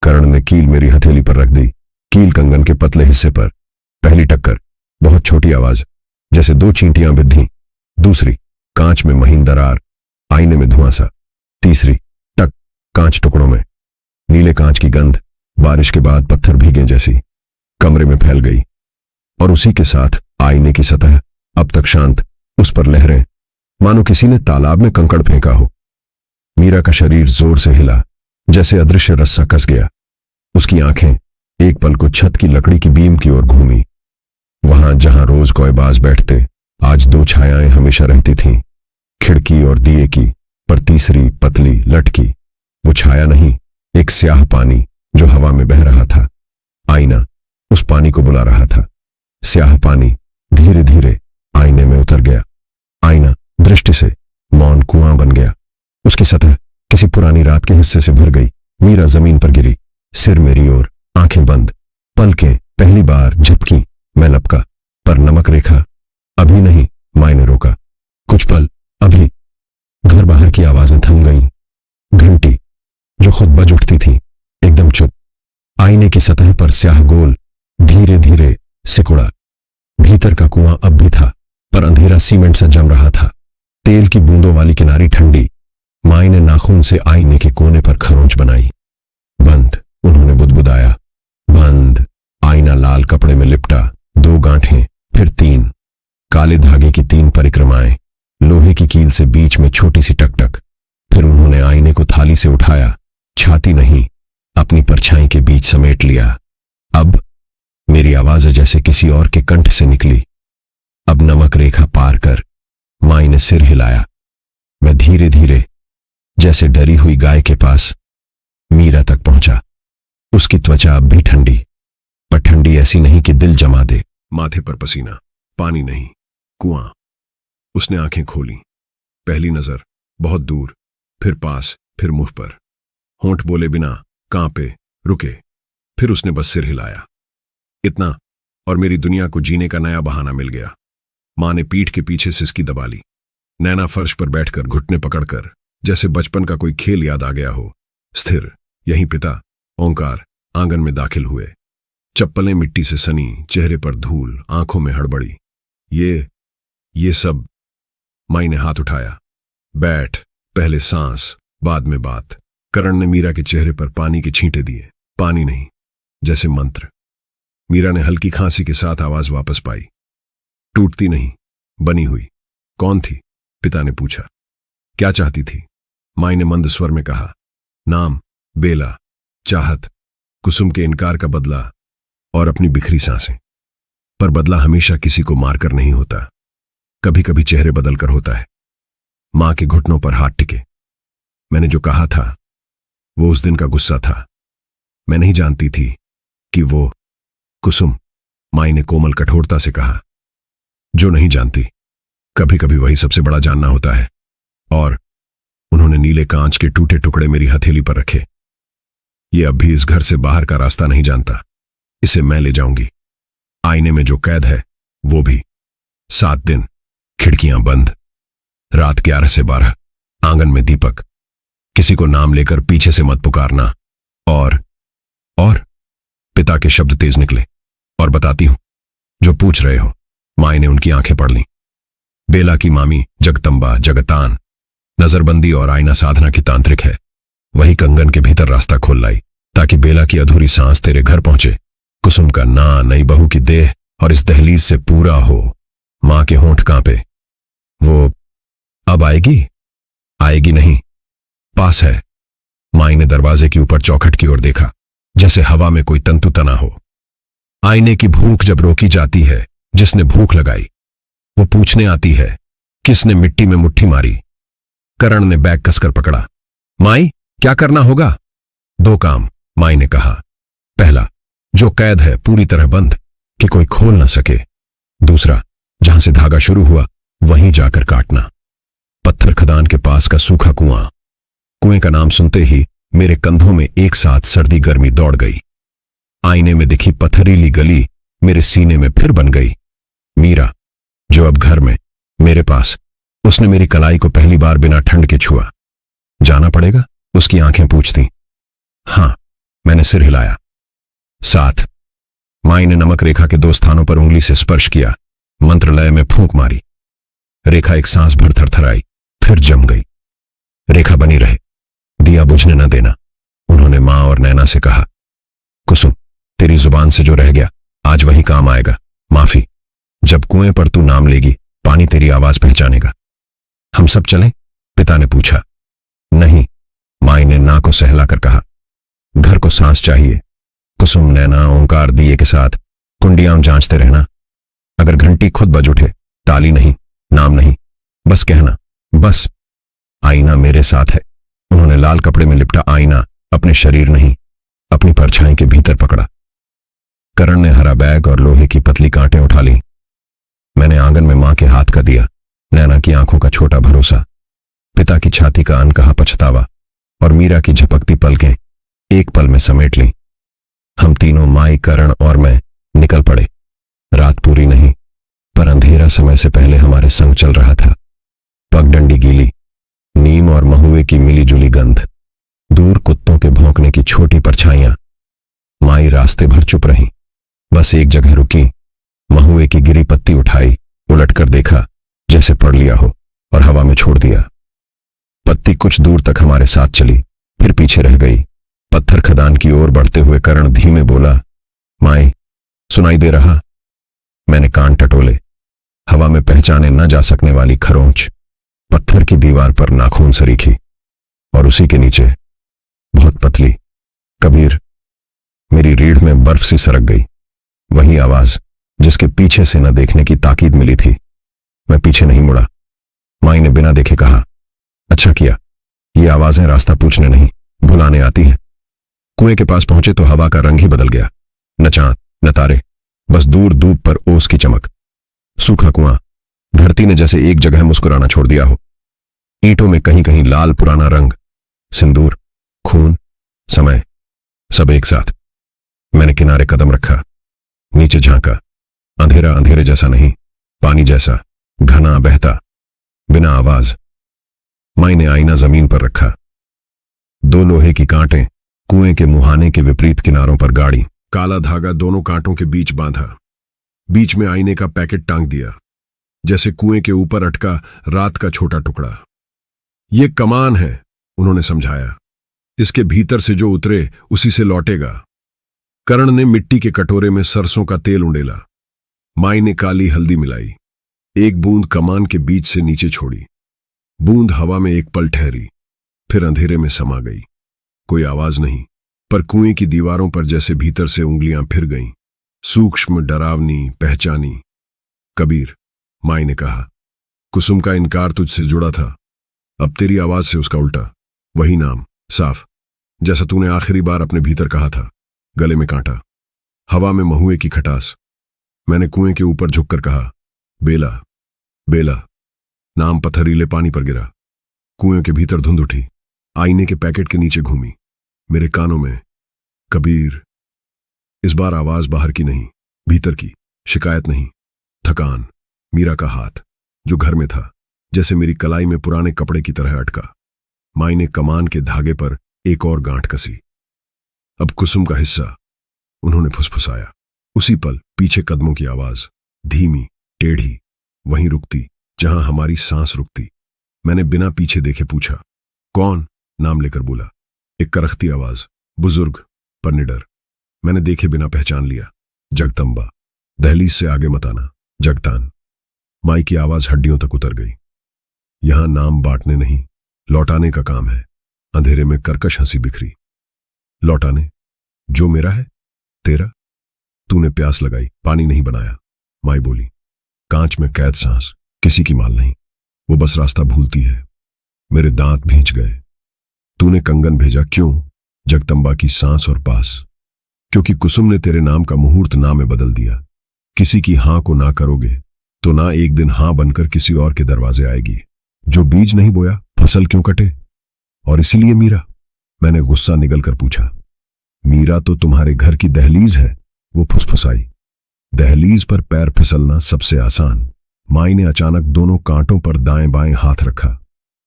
करण ने कील मेरी हथेली पर रख दी, कील कंगन के पतले हिस्से पर। पहली टक्कर, बहुत छोटी आवाज, जैसे दो चींटियां बिंधी। दूसरी, कांच में महीन दरार, आईने में धुआं सा। तीसरी, टक, कांच टुकड़ों में। नीले कांच की गंध, बारिश के बाद पत्थर भीगे जैसी, कमरे में फैल गई। और उसी के साथ आईने की सतह, अब तक शांत, उस पर लहरें, मानो किसी ने तालाब में कंकड़ फेंका हो। मीरा का शरीर जोर से हिला, जैसे अदृश्य रस्सा कस गया। उसकी आंखें एक पल को छत की लकड़ी की बीम की ओर घूमी। वहां जहां रोज कोयबाज बैठते, आज दो छायाएं हमेशा रहती थीं, खिड़की और दिए की, पर तीसरी पतली लटकी। वो छाया नहीं, एक स्याह पानी जो हवा में बह रहा था। आईना उस पानी को बुला रहा था। स्याह पानी धीरे धीरे आईने में उतर गया। आईना दृष्टि से मौन कुआं बन गया। उसकी सतह किसी पुरानी रात के हिस्से से भर गई। मीरा जमीन पर गिरी, सिर मेरी ओर, आंखें बंद, पलकें पहली बार झपकी। मैं लपका, पर नमक रेखा अभी नहीं। माई ने रोका, कुछ पल अभी। घर बाहर की आवाजें थम गईं। घंटी जो खुद बज उठती थी, एकदम चुप। आईने की सतह पर स्याह गोल धीरे धीरे सिकुड़ा। भीतर का कुआं अब भी था, पर अंधेरा सीमेंट सा जम रहा था। तेल की बूंदों वाली किनारी ठंडी। माई ने नाखून से आईने के कोने पर खरोंच बनाई। बंद, उन्होंने बुदबुदाया। बंद। आईना लाल कपड़े में लिपटा, 2 गांठें, फिर 3, काले धागे की 3 परिक्रमाएं, लोहे की कील से बीच में छोटी सी टकटक। फिर उन्होंने आईने को थाली से उठाया, छाती नहीं, अपनी परछाई के बीच समेट लिया। अब मेरी आवाज जैसे किसी और के कंठ से निकली। अब नमक रेखा पार कर। माई ने सिर हिलाया। मैं धीरे धीरे, जैसे डरी हुई गाय के पास, मीरा तक पहुंचा। उसकी त्वचा अब भी ठंडी, पर ठंडी ऐसी नहीं कि दिल जमा दे। माथे पर पसीना, पानी नहीं, कुआं। उसने आंखें खोली। पहली नजर बहुत दूर, फिर पास, फिर मुंह पर। होंठ बोले बिना कांपे, रुके। फिर उसने बस सिर हिलाया। इतना, और मेरी दुनिया को जीने का नया बहाना मिल गया। मां ने पीठ के पीछे सिसकी दबा ली। नैना फर्श पर बैठकर घुटने पकड़कर, जैसे बचपन का कोई खेल याद आ गया हो। स्थिर, यहीं पिता ओंकार आंगन में दाखिल हुए। चप्पलें मिट्टी से सनी, चेहरे पर धूल, आंखों में हड़बड़ी। ये सब। माई ने हाथ उठाया। बैठ, पहले सांस, बाद में बात। करण ने मीरा के चेहरे पर पानी के छींटे दिए। पानी नहीं, जैसे मंत्र। मीरा ने हल्की खांसी के साथ आवाज वापस पाई। टूटती नहीं, बनी हुई। कौन थी? पिता ने पूछा। क्या चाहती थी? माई ने मंद स्वर में कहा। नाम, बेला, चाहत, कुसुम के इनकार का बदला, और अपनी बिखरी सांसें। पर बदला हमेशा किसी को मारकर नहीं होता, कभी कभी चेहरे बदलकर होता है। मां के घुटनों पर हाथ टिके। मैंने जो कहा था वो उस दिन का गुस्सा था। मैं नहीं जानती थी कि वो कुसुम, माई ने कोमल कठोरता से कहा। जो नहीं जानती, कभी कभी वही सबसे बड़ा जानना होता है। और उन्होंने नीले कांच के टूटे टुकड़े मेरी हथेली पर रखे। ये अब भी इस घर से बाहर का रास्ता नहीं जानता। इसे मैं ले जाऊंगी। आईने में जो कैद है वो भी। 7 दिन, खिड़कियां बंद, रात 11 से 12, आंगन में दीपक। किसी को नाम लेकर पीछे से मत पुकारना। और पिता के शब्द तेज निकले। और बताती हूं, जो पूछ रहे हो। माई ने उनकी आंखें पढ़ लीं। बेला की मामी जगदंबा, जगतान, नजरबंदी और आईना साधना की तांत्रिक है। वही कंगन के भीतर रास्ता खोल लाई, ताकि बेला की अधूरी सांस तेरे घर पहुंचे। कुसुम का ना नई बहू की देह और इस दहलीज से पूरा हो। मां के होंठ कांपे। वो अब आएगी? आएगी नहीं, पास है। माई ने दरवाजे के ऊपर चौखट की ओर देखा, जैसे हवा में कोई तंतु तना हो। आईने की भूख जब रोकी जाती है, जिसने भूख लगाई, वो पूछने आती है, किसने मिट्टी में मुट्ठी मारी? करण ने बैग कसकर पकड़ा। माई, क्या करना होगा? 2 काम, माई ने कहा। पहला, जो कैद है पूरी तरह बंद, कि कोई खोल ना सके। दूसरा, जहां से धागा शुरू हुआ वहीं जाकर काटना। पत्थर खदान के पास का सूखा कुआं। कुएं का नाम सुनते ही मेरे कंधों में एक साथ सर्दी गर्मी दौड़ गई। आईने में दिखी पथरीली गली मेरे सीने में फिर बन गई। मीरा, जो अब घर में, मेरे पास, उसने मेरी कलाई को पहली बार बिना ठंड के छुआ। जाना पड़ेगा? उसकी आंखें पूछती। हां, मैंने मैंने सिर हिलाया। 7। माई ने नमक रेखा के 2 स्थानों पर उंगली से स्पर्श किया, मंत्रलय में फूंक मारी। रेखा एक सांस भर थरथराई, फिर जम गई। रेखा बनी रहे, दिया बुझने न देना। उन्होंने मां और नैना से कहा, कुसुम, तेरी जुबान से जो रह गया आज वही काम आएगा। माफी। जब कुएं पर तू नाम लेगी, पानी तेरी आवाज पहचानेगा। हम सब चलें? पिता ने पूछा। नहीं, माई ने ना को सहलाकर कहा। घर को सांस चाहिए। कुसुम, नैना, ओंकार दिए के साथ कुंडियां जांचते रहना। अगर घंटी खुद बज उठे, ताली नहीं, नाम नहीं, बस कहना, बस। आईना मेरे साथ है। उन्होंने लाल कपड़े में लिपटा आईना अपने शरीर नहीं, अपनी परछाई के भीतर पकड़ा। करण ने हरा बैग और लोहे की पतली कांटें उठा ली। मैंने आंगन में मां के हाथ का दिया, नैना की आंखों का छोटा भरोसा, पिता की छाती का अनकहा पछतावा और मीरा की झपकती पलकें एक पल में समेट ली। हम तीनों, माई, करण और मैं, निकल पड़े। रात पूरी नहीं, पर अंधेरा समय से पहले हमारे संग चल रहा था। पगडंडी गीली, नीम और महुए की मिलीजुली गंध, दूर कुत्तों के भौंकने की छोटी परछाइयां। माई रास्ते भर चुप रही, बस एक जगह रुकी, महुए की गिरी पत्ती उठाई, उलटकर देखा जैसे पढ़ लिया हो और हवा में छोड़ दिया। पत्ती कुछ दूर तक हमारे साथ चली, फिर पीछे रह गई। पत्थर खदान की ओर बढ़ते हुए करण धीमे बोला, माई, सुनाई दे रहा? मैंने कान टटोले। हवा में पहचाने न जा सकने वाली खरोंच पत्थर की दीवार पर नाखून सरीखी, और उसी के नीचे बहुत पतली, कबीर। मेरी रीढ़ में बर्फ सी सरक गई। वही आवाज जिसके पीछे से न देखने की ताकीद मिली थी। मैं पीछे नहीं मुड़ा। माई ने बिना देखे कहा, अच्छा किया, ये आवाजें रास्ता पूछने नहीं, बुलाने आती हैं। कुएं के पास पहुंचे तो हवा का रंग ही बदल गया। न चांद न तारे, बस दूर दूर पर ओस की चमक। सूखा कुआं, धरती ने जैसे एक जगह मुस्कुराना छोड़ दिया हो। ईंटों में कहीं कहीं लाल पुराना रंग, सिंदूर, खून, समय, सब एक साथ। मैंने किनारे कदम रखा, नीचे झांका। अंधेरा अंधेरे जैसा नहीं, पानी जैसा, घना, बहता, बिना आवाज। माई ने आईना जमीन पर रखा। 2 लोहे की कांटें कुएं के मुहाने के विपरीत किनारों पर गाड़ी, काला धागा दोनों कांटों के बीच बांधा। बीच में आईने का पैकेट टांग दिया, जैसे कुएं के ऊपर अटका रात का छोटा टुकड़ा। ये कमान है, उन्होंने समझाया। इसके भीतर से जो उतरे उसी से लौटेगा। करण ने मिट्टी के कटोरे में सरसों का तेल उंडेला। माई ने काली हल्दी मिलाई। एक बूंद कमान के बीच से नीचे छोड़ी। बूंद हवा में एक पल ठहरी, फिर अंधेरे में समा गई। कोई आवाज नहीं, पर कुएं की दीवारों पर जैसे भीतर से उंगलियां फिर गईं, सूक्ष्म, डरावनी, पहचानी। कबीर, माई ने कहा, कुसुम का इनकार तुझसे जुड़ा था, अब तेरी आवाज से उसका उल्टा। वही नाम, साफ, जैसा तूने आखिरी बार अपने भीतर कहा था। गले में कांटा, हवा में महुए की खटास। मैंने कुएं के ऊपर झुककर कहा, बेला, बेला। नाम पत्थरीले पानी पर गिरा। कुएं के भीतर धुंध उठी, आईने के पैकेट के नीचे घूमी। मेरे कानों में, कबीर। इस बार आवाज बाहर की नहीं, भीतर की। शिकायत नहीं, थकान। मीरा का हाथ, जो घर में था, जैसे मेरी कलाई में पुराने कपड़े की तरह अटका। माई ने कमान के धागे पर एक और गांठ कसी। अब कुसुम का हिस्सा, उन्होंने फुसफुसाया। उसी पल पीछे कदमों की आवाज, धीमी, टेढ़ी, वहीं रुकती जहां हमारी सांस रुकती। मैंने बिना पीछे देखे पूछा, कौन? नाम लेकर बोला। एक करखती आवाज, बुजुर्ग पर निडर। मैंने देखे बिना पहचान लिया, जगदम्बा। दहलीज से आगे मत आना, जगतान। माई की आवाज हड्डियों तक उतर गई। यहां नाम बांटने नहीं, लौटाने का काम है। अंधेरे में कर्कश हंसी बिखरी। लौटाने? जो मेरा है, तेरा? तूने प्यास लगाई, पानी नहीं बनाया। माई बोली, कांच में कैद सांस, किसी की माल नहीं, वो बस रास्ता भूलती है। मेरे दांत भींच गए। तूने कंगन भेजा क्यों? जगदम्बा की सांस और पास। क्योंकि कुसुम ने तेरे नाम का मुहूर्त ना में बदल दिया। किसी की हां को ना करोगे तो ना एक दिन हां बनकर किसी और के दरवाजे आएगी। जो बीज नहीं बोया, फसल क्यों कटे? और इसीलिए मीरा? मैंने गुस्सा निगल कर पूछा। मीरा तो तुम्हारे घर की दहलीज है, वो फुसफुसाई। दहलीज पर पैर फिसलना सबसे आसान। माई ने अचानक दोनों कांटों पर दाएं बाएं हाथ रखा।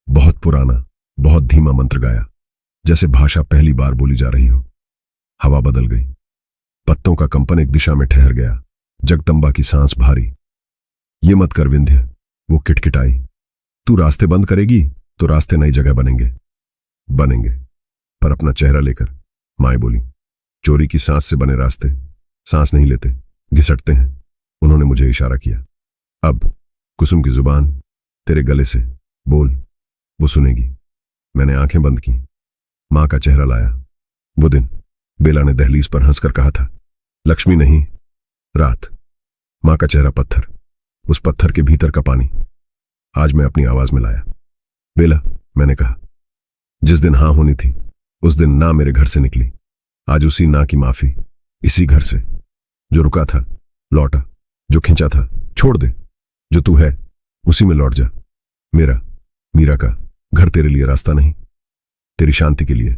बहुत पुराना, बहुत धीमा मंत्र गाया, जैसे भाषा पहली बार बोली जा रही हो। हवा बदल गई। पत्तों का कंपन एक दिशा में ठहर गया। जगदम्बा की सांस भारी। ये मत कर विंध्य, वो किटकिटाई। तू रास्ते बंद करेगी तो रास्ते नई जगह बनेंगे, पर अपना चेहरा लेकर। माए बोली, चोरी की सांस से बने रास्ते सांस नहीं लेते, घिसटते हैं। उन्होंने मुझे इशारा किया। अब कुसुम की जुबान तेरे गले से बोल, वो सुनेगी। मैंने आंखें बंद की। मां का चेहरा लाया। वो दिन बेला ने दहलीज पर हंसकर कहा था, लक्ष्मी नहीं, रात। मां का चेहरा पत्थर, उस पत्थर के भीतर का पानी। आज मैं अपनी आवाज में लाया। बेला, मैंने कहा, जिस दिन हां होनी थी उस दिन ना मेरे घर से निकली। आज उसी ना की माफी, इसी घर से। जो रुका था लौटा, जो खींचा था छोड़ दे। जो तू है उसी में लौट जा। मीरा का घर तेरे लिए रास्ता नहीं, तेरी शांति के लिए।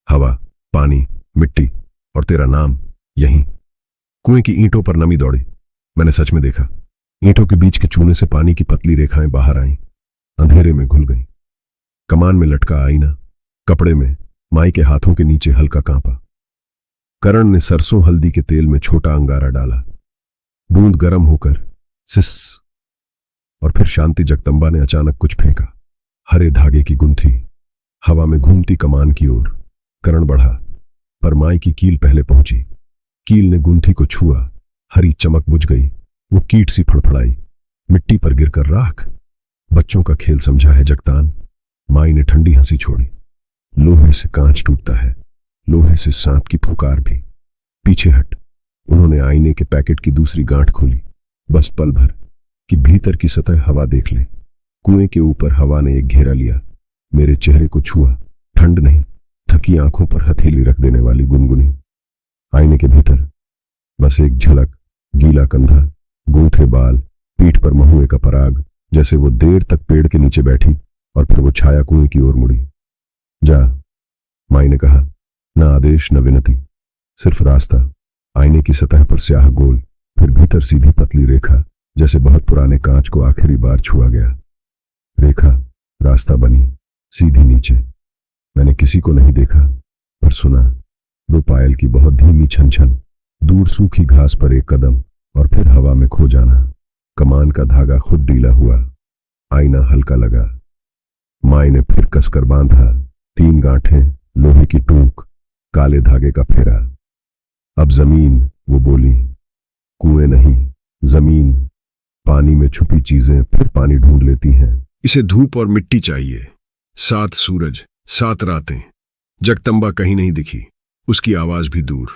हवा, पानी, मिट्टी और तेरा नाम यहीं। कुएं की ईंटों पर नमी दौड़ी। मैंने सच में देखा। ईंटों के बीच के चूने से पानी की पतली रेखाएं बाहर आईं, अंधेरे में घुल गईं। कमान में लटका आईना कपड़े में माई के हाथों के नीचे हल्का कांपा। करण ने सरसों हल्दी के तेल में छोटा अंगारा डाला। बूंद गर्म होकर सिस, और फिर शांति जगदम्बा ने अचानक कुछ फेंका। हरे धागे की गुंथी हवा में घूमती कमान की ओर। करण बढ़ा, पर माई की कील पहले पहुंची। कील ने गुंथी को छुआ, हरी चमक बुझ गई। वो कीट सी फड़फड़ाई, मिट्टी पर गिरकर राख। बच्चों का खेल समझा है जगतान। माई ने ठंडी हंसी छोड़ी। लोहे से कांच टूटता है, लोहे से सांप की फुकार भी। पीछे हट। उन्होंने आईने के पैकेट की दूसरी गांठ खोली। बस पल भर कि भीतर की सतह हवा देख ले। कुएं के ऊपर हवा ने एक घेरा लिया, मेरे चेहरे को छुआ। ठंड नहीं, थकी आंखों पर हथेली रख देने वाली गुनगुनी। आईने के भीतर बस एक झलक, गीला कंधा, गूंथे बाल, पीठ पर महुए का पराग। जैसे वो देर तक पेड़ के नीचे बैठी और फिर वो छाया कुएं की ओर मुड़ी। जा, माई ने कहा। न आदेश न विनती, सिर्फ रास्ता। आईने की सतह पर स्याह गोल, फिर भीतर सीधी पतली रेखा, जैसे बहुत पुराने कांच को आखिरी बार छुआ गया। रेखा, रास्ता बनी, सीधी नीचे। मैंने किसी को नहीं देखा, पर सुना। दो पायल की बहुत धीमी छन छन, दूर सूखी घास पर एक कदम, और फिर हवा में खो जाना। कमान का धागा खुद ढीला हुआ, आईना हल्का लगा। माई ने फिर कसकर बांधा। 3 गांठें, लोहे की टूंक, काले धागे का फेरा। अब जमीन, वो बोली। कुएं नहीं, जमीन। पानी में छुपी चीजें फिर पानी ढूंढ लेती हैं। इसे धूप और मिट्टी चाहिए, 7 सूरज, 7 रातें। जगदम्बा कहीं नहीं दिखी, उसकी आवाज भी दूर।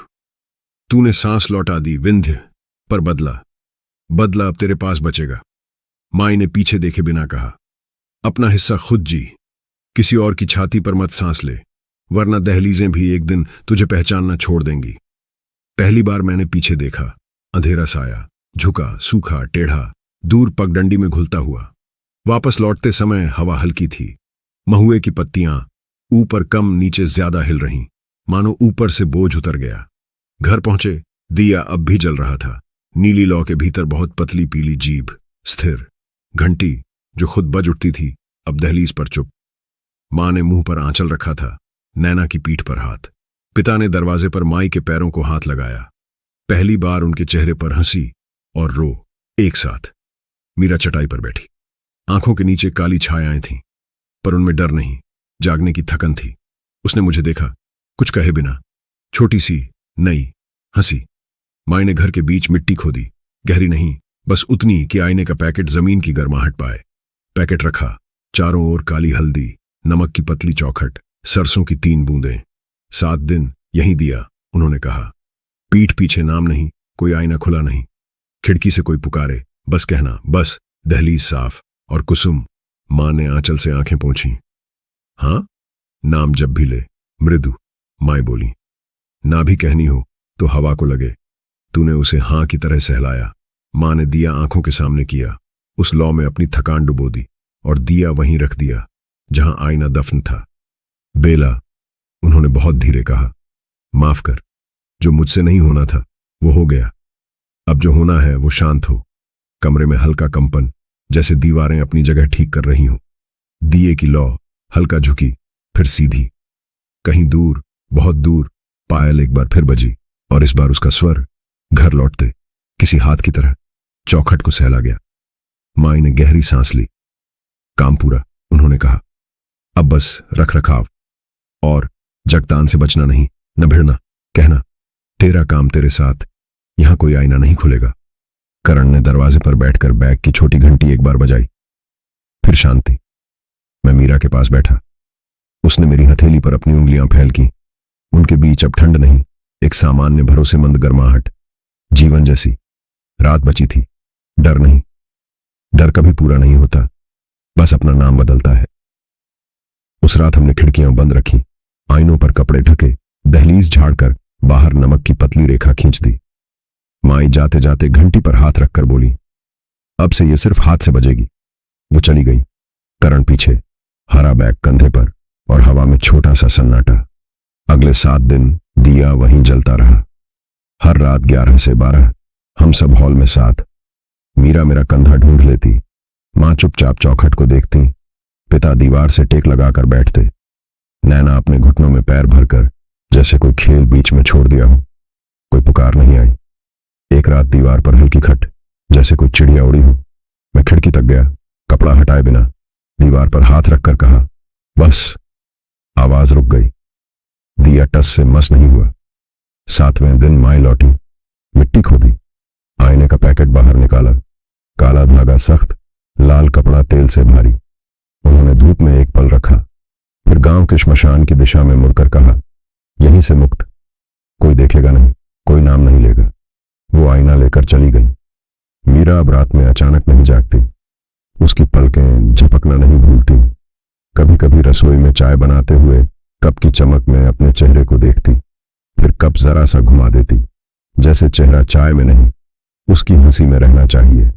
तूने सांस लौटा दी विंध्य, पर बदला अब तेरे पास बचेगा। माई ने पीछे देखे बिना कहा, अपना हिस्सा खुद जी। किसी और की छाती पर मत सांस ले, वरना दहलीजें भी एक दिन तुझे पहचानना छोड़ देंगी। पहली बार मैंने पीछे देखा, अंधेरा साया, झुका, सूखा, टेढ़ा, दूर पगडंडी में घुलता हुआ। वापस लौटते समय हवा हल्की थी। महुए की पत्तियां ऊपर कम नीचे ज्यादा हिल रहीं, मानो ऊपर से बोझ उतर गया। घर पहुंचे, दिया अब भी जल रहा था। नीली लौ के भीतर बहुत पतली पीली जीभ, स्थिर। घंटी जो खुद बज उठती थी, अब दहलीज पर चुप। मां ने मुंह पर आंचल रखा था, नैना की पीठ पर हाथ। पिता ने दरवाजे पर माई के पैरों को हाथ लगाया। पहली बार उनके चेहरे पर हंसी और रो एक साथ। मीरा चटाई पर बैठी। आंखों के नीचे काली छायाएं थीं, पर उनमें डर नहीं, जागने की थकन थी। उसने मुझे देखा, कुछ कहे बिना। छोटी सी नई हंसी। माई ने घर के बीच मिट्टी खोदी, गहरी नहीं, बस उतनी कि आईने का पैकेट जमीन की गर्माहट पाए। पैकेट रखा, चारों ओर काली हल्दी, नमक की पतली चौखट, सरसों की 3 बूंदें। 7 दिन यहीं दिया, उन्होंने कहा। पीठ पीछे नाम नहीं, कोई आईना खुला नहीं। खिड़की से कोई पुकारे, बस कहना, बस। दहलीज साफ और कुसुम। मां ने आंचल से आंखें पोंछी। हां, नाम जब भी ले, मृदु। माई बोली, ना भी कहनी हो तो हवा को लगे। तूने उसे हां की तरह सहलाया। मां ने दिया आंखों के सामने किया, उस लौ में अपनी थकान डुबो दी और दिया वहीं रख दिया जहां आईना दफन था। बेला, उन्होंने बहुत धीरे कहा, माफ कर। जो मुझसे नहीं होना था वो हो गया। अब जो होना है वो शांत हो। कमरे में हल्का कंपन, जैसे दीवारें अपनी जगह ठीक कर रही हों। दिए की लौ हल्का झुकी, फिर सीधी। कहीं दूर, बहुत दूर, पायल एक बार फिर बजी और इस बार उसका स्वर घर लौटते किसी हाथ की तरह चौखट को सहला गया। माई ने गहरी सांस ली। काम पूरा, उन्होंने कहा। अब बस रख रखाव और जगतान से बचना नहीं, न भिड़ना। कहना, तेरा काम तेरे साथ, यहां कोई आईना नहीं खुलेगा। करण ने दरवाजे पर बैठकर बैग की छोटी घंटी एक बार बजाई। फिर शांति। मैं मीरा के पास बैठा। उसने मेरी हथेली पर अपनी उंगलियां फैल की। उनके बीच अब ठंड नहीं, एक सामान्य भरोसेमंद गर्माहट, जीवन जैसी। रात बची थी। डर नहीं। डर कभी पूरा नहीं होता, बस अपना नाम बदलता है। उस रात हमने खिड़कियां बंद रखी, आईनों पर कपड़े ढके, दहलीज झाड़कर बाहर नमक की पतली रेखा खींच दी। माई जाते जाते घंटी पर हाथ रखकर बोली, अब से ये सिर्फ हाथ से बजेगी। वो चली गई। करण पीछे, हरा बैग कंधे पर और हवा में छोटा सा सन्नाटा। अगले 7 दिन दिया वहीं जलता रहा। हर रात 11 से 12 हम सब हॉल में साथ। मीरा मेरा कंधा ढूंढ लेती, मां चुपचाप चौखट को देखती, पिता दीवार से टेक लगाकर बैठते, नैना अपने घुटनों में पैर भरकर जैसे कोई खेल बीच में छोड़ दिया हो। कोई पुकार नहीं आई। एक रात दीवार पर हल्की खट, जैसे कोई चिड़िया उड़ी हो। मैं खिड़की तक गया, कपड़ा हटाए बिना दीवार पर हाथ रखकर कहा, बस। आवाज रुक गई। दिया टस से मस नहीं हुआ। 7वें दिन माई लौटी, मिट्टी खोदी, आईने का पैकेट बाहर निकाला, काला धागा सख्त, लाल कपड़ा तेल से भारी। उन्होंने धूप में एक पल रखा, फिर गांव के श्मशान की दिशा में मुड़कर कहा, यहीं से मुक्त, कोई देखेगा नहीं, कोई नाम नहीं लेगा। वो आईना लेकर चली गई। मीरा अब रात में अचानक नहीं जागती। उसकी पलकें झपकना नहीं भूलती। कभी कभी रसोई में चाय बनाते हुए कप की चमक में अपने चेहरे को देखती, फिर कप जरा सा घुमा देती, जैसे चेहरा चाय में नहीं, उसकी हंसी में रहना चाहिए।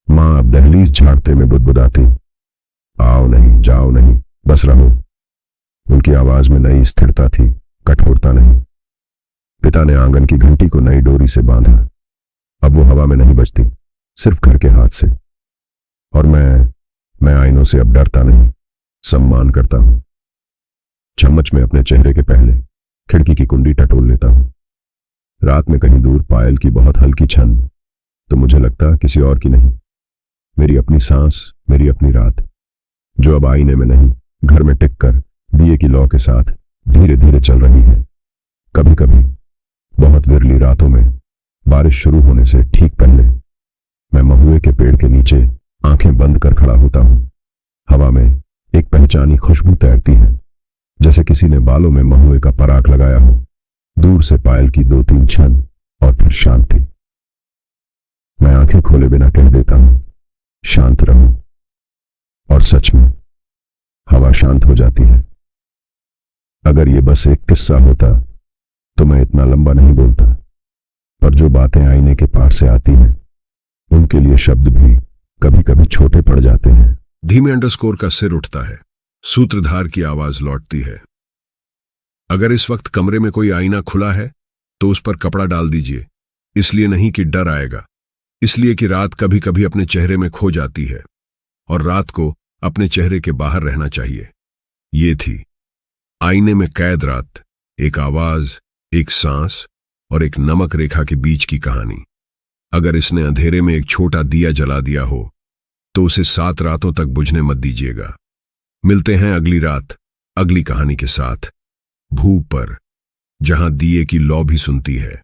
मां अब दहलीज झाड़ते में बुदबुदाती, आओ नहीं, जाओ नहीं, बस रहो। उनकी आवाज में नई स्थिरता थी, कठोरता नहीं। पिता ने आंगन की घंटी को नई डोरी से बांधा। अब वो हवा में नहीं बजती, सिर्फ घर के हाथ से। और मैं आईनों से अब डरता नहीं, सम्मान करता हूं। चम्मच में अपने चेहरे के पहले खिड़की की कुंडी टटोल लेता हूं। रात में कहीं दूर पायल की बहुत हल्की छन, तो मुझे लगता किसी और की नहीं, मेरी अपनी सांस, मेरी अपनी रात, जो अब आईने में नहीं, घर में टिक कर दिए की लौ के साथ धीरे धीरे चल रही है। कभी कभी बहुत विरली रातों में, बारिश शुरू होने से ठीक पहले, मैं महुए के पेड़ के नीचे आंखें बंद कर खड़ा होता हूं। हवा में एक पहचानी खुशबू तैरती है, जैसे किसी ने बालों में महुए का पराग लगाया हो। दूर से पायल की 2-3 क्षण और फिर शांति। मैं आंखें खोले बिना कह देता हूं, शांत रहो। और सच में हवा शांत हो जाती है। अगर ये बस एक किस्सा होता तो मैं इतना लंबा नहीं बोलता, पर जो बातें आईने के पार से आती हैं, उनके लिए शब्द भी कभी कभी छोटे पड़ जाते हैं। धीमे अंडरस्कोर का सिर उठता है, सूत्रधार की आवाज लौटती है, अगर इस वक्त कमरे में कोई आईना खुला है तो उस पर कपड़ा डाल दीजिए। इसलिए नहीं कि डर आएगा, इसलिए कि रात कभी कभी अपने चेहरे में खो जाती है और रात को अपने चेहरे के बाहर रहना चाहिए। ये थी आईने में कैद रात, एक आवाज, एक सांस और एक नमक रेखा के बीच की कहानी। अगर इसने अंधेरे में एक छोटा दिया जला दिया हो तो उसे 7 रातों तक बुझने मत दीजिएगा। मिलते हैं अगली रात अगली कहानी के साथ, भू पर, जहां दिए की लौ भी सुनती है।